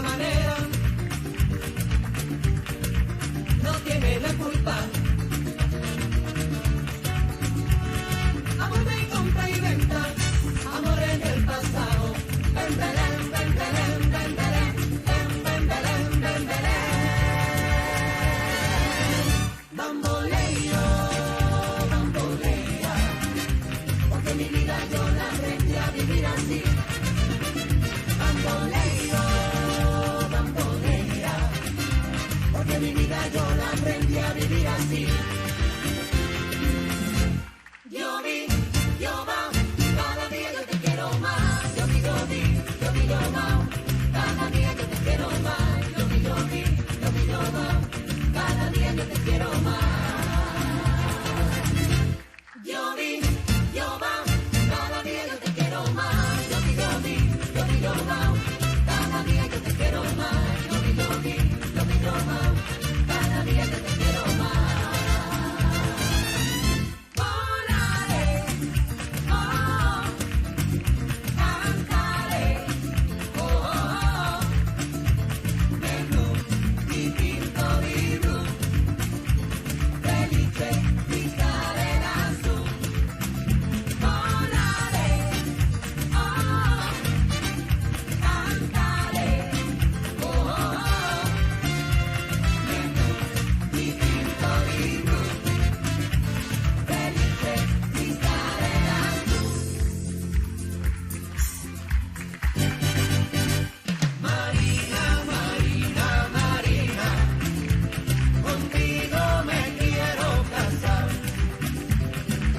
esa manera, no tiene la culpa. Amor de compra y venta, amor en el pasado. Ven, Belén, ven, Belén, ven, Belén, ven, Belén, ven, Belén. Bamboleo, bambolea, porque mi vida yo la aprendí a vivir así. Bamboleo, bambolea, porque mi vida yo la aprendí a vivir así. Yo vi, yo va, cada día yo te quiero más. Yo vi, yo vi, yo vi, yo va, cada día yo te quiero más. Yo vi, yo vi, yo vi, yo va, cada día yo te quiero más. Yo vi, yo va, cada día yo te quiero más. Yo vi, yo vi, yo vi, yo va, cada día yo te quiero más. Yo vi, yo vi, yo vi, yo va, cada día yo te quiero más. Volaré, oh, cantaré, oh, oh, oh, de blu, di tinto di blu, felice di stare lassù. Volaré, oh, cantaré, oh, oh, oh, de blu, di tinto di blu, felice di stare lassù. Marina, Marina, Marina, contigo me quiero casar.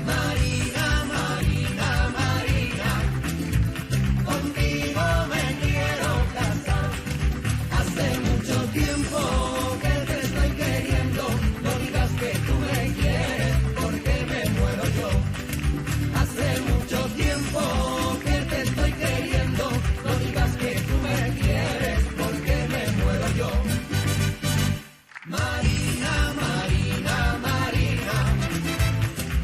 Marina, Marina, Marina, contigo me quiero casar. Hace mucho tiempo que te estoy queriendo, no digas que tú me quieres porque me muero yo. Hace mucho tiempo que te estoy queriendo, no digas que tú me quieres porque me muero yo. Marina, Marina, Marina,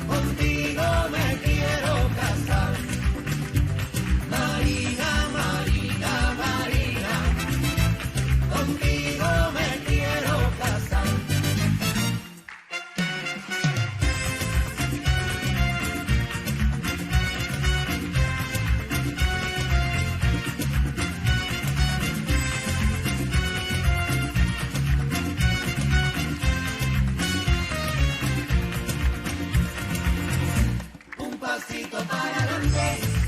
contigo me quiero casar. Marina, Marina, Marina, contigo me quiero casar. Un pasito para adelante,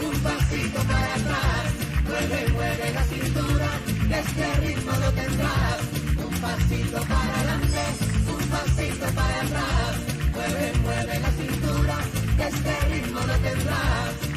un pasito para atrás. Mueve, mueve la cintura, que este ritmo lo tendrás. Un pasito para adelante, un pasito para atrás. Mueve, mueve la cintura, que este ritmo lo tendrás.